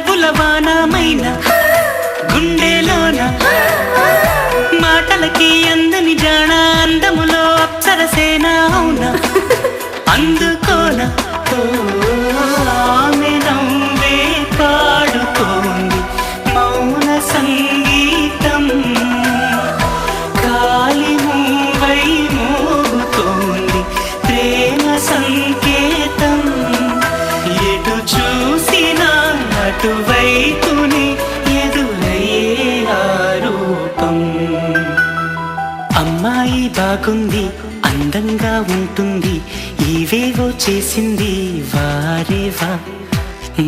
నవ్వులవానమైన గుండెలోన మాటలకి అందని జాణ అందములో అప్సరసేన అవునా అందుకోన ఆమె నవ్వే పాడుతోంది మౌన సంగీతం గాలి మూవై మోగుతోంది ప్రేమ సంకేతం ఎటు చూసినా అటువైపుని ఎదురయ్యే ఆరూపం అమ్మాయి బాగుంది అందంగా ఉంటుంది ఇవేవో చేసింది వారేవా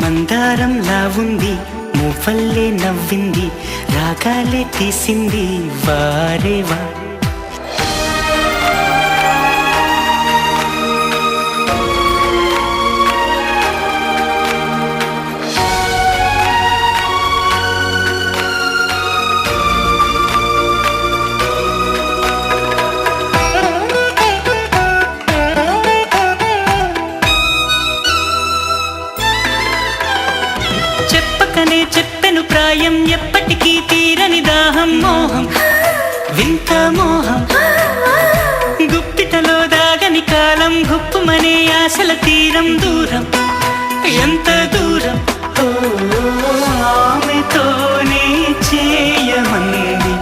మందారంలా ఉంది మువ్వల్లే నవ్వింది రాగాలే తీసింది వారేవా చెప్పెను ప్రాయం ఎప్పటికీ తీరని దాహం మోహం వింత మోహం గుప్పిటలో దాగని కాలం గుప్పుమనే ఆశల తీరం దూరం ఎంత దూరం ఆమెతోనే చేయమంది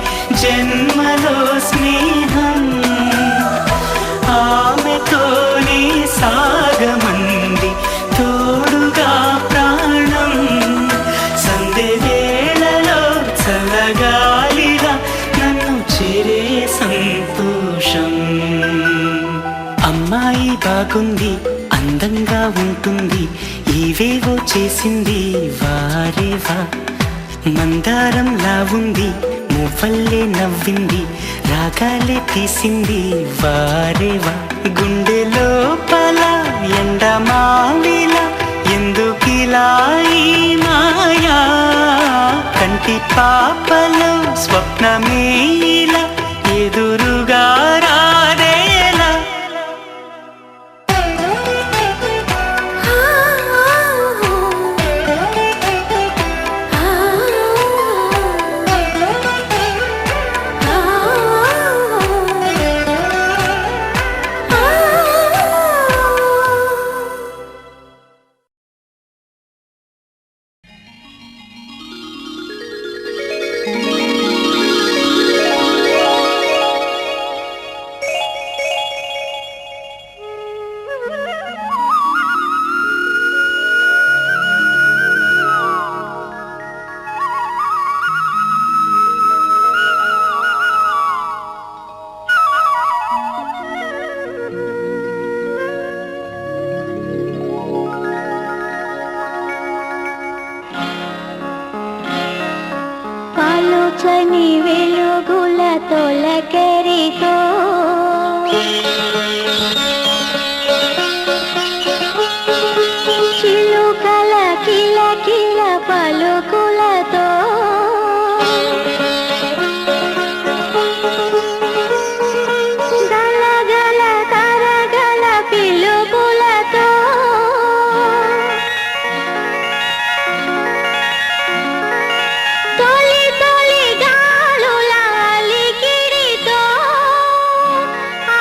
జన్మలో స్నేహం ఆమెతోనే సాగమంది తోడుగా ప్రాణం సందేవేళలో చల్లగాలిగా నన్ను చేరే సంతోషం అమ్మాయి బాగుంది అందంగా ఉంటుంది ఇవేవో చేసింది వారేవా మందారంలా ఉంది మువ్వల్లే నవ్వింది రాగాలే తీసింది వారేవా గుండె లోపల ఎండమావిలా ఎందుకిలా ఈ మాయా కంటి పాపలో స్వప్నమేలా ఎదురుగా రాదేలా చని వెలుగుల తొలకరితో చిలుకల కిల కిల పలుకులతో గలగల కరగల పిలుపులతో ఆ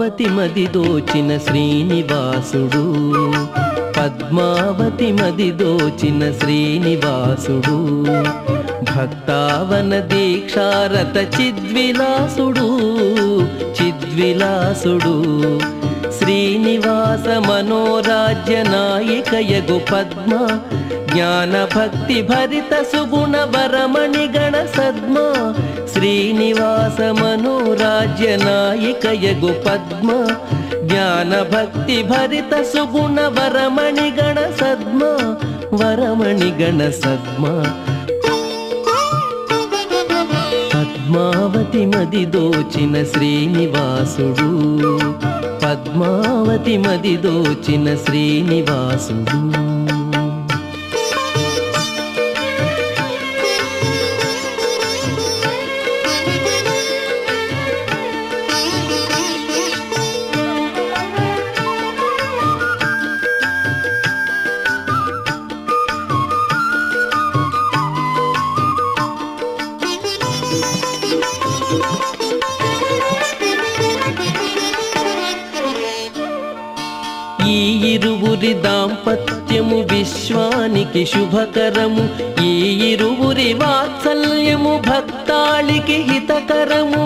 పద్మావతి మది దోచిన శ్రీనివాసుడు, పద్మావతి మది దోచిన శ్రీనివాసుడు, భక్తావన దీక్షారత చిద్విలాసుడు, చిద్విలాసుడు. శ్రీనివాస మనోరాజ్య నాయికయగు పద్మ, జ్ఞాన భక్తి భరిత సుగుణ వరమణి గణ సద్మ. శ్రీనివాస మనోరాజ్య నాయికయగు పద్మ, జ్ఞాన భక్తి భరిత సుగుణ వరమణి గణ సద్మ, వరమణి గణ సద్మ. పద్మావతి మది దోచిన శ్రీనివాసుడు, పద్మావతి మది దోచిన శ్రీనివాసుడు. ఈ ఇరువురి దాంపత్యము విశ్వానికి శుభకరము, ఈ ఇరువురి వాత్సల్యము భక్తాళికి హితకరము.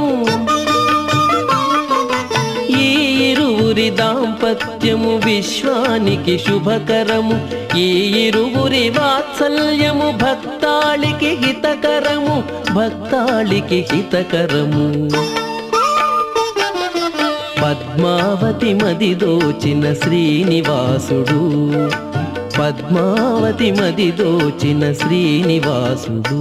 ఈ ఇరువురి దాంపత్యము విశ్వానికి శుభకరము, ఈ ఇరువురి వాత్సల్యము భక్తాళికి హితకరము, భక్తాళికి హితకరము. పద్మావతి మది దోచిన శ్రీనివాసుడు, పద్మావతి మది దోచిన శ్రీనివాసుడు.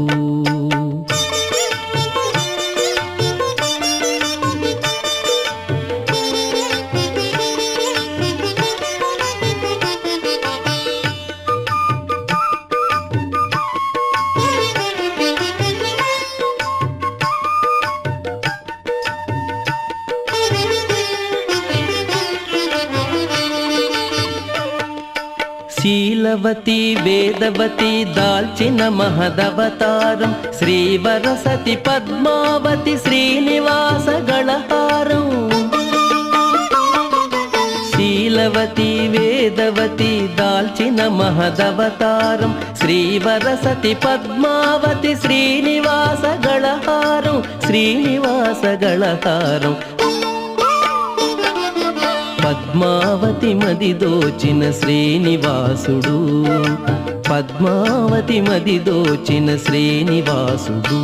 శీలవతి వేదవతి దాల్చిన మహదవతారం, శ్రీవరసతి పద్మావతి శ్రీనివాస గళహారం. శీలవతి వేదవతి దాల్చిన మహదవతారం, శ్రీవరసతి పద్మావతి శ్రీనివాస గళహారం, శ్రీనివాస గళహారం. పద్మావతి మది దోచిన శ్రీనివాసుడు, పద్మావతి మది దోచిన శ్రీనివాసుడు.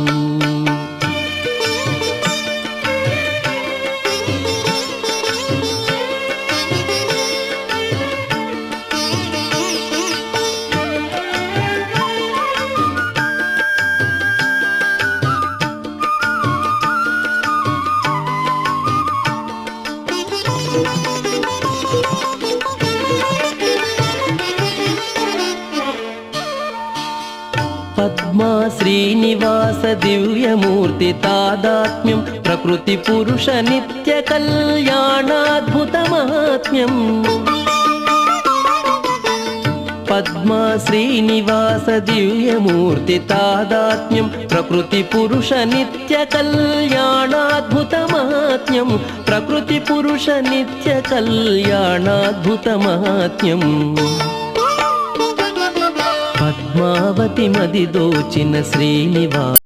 పద్మా శ్రీనివాస దివ్యమూర్తి తాదాత్మ్యం, ప్రకృతి పురుష నిత్య కళ్యాణాద్భుత మహాత్మ్యం. పద్మా శ్రీనివాస దివ్యమూర్తి తాదాత్మ్యం, ప్రకృతి పురుష నిత్య కళ్యాణాద్భుత మహాత్మ్యం, ప్రకృతి పురుష నిత్య కళ్యాణాద్భుత మహాత్మ్యం. పద్మావతి మది దోచిన శ్రీనివాస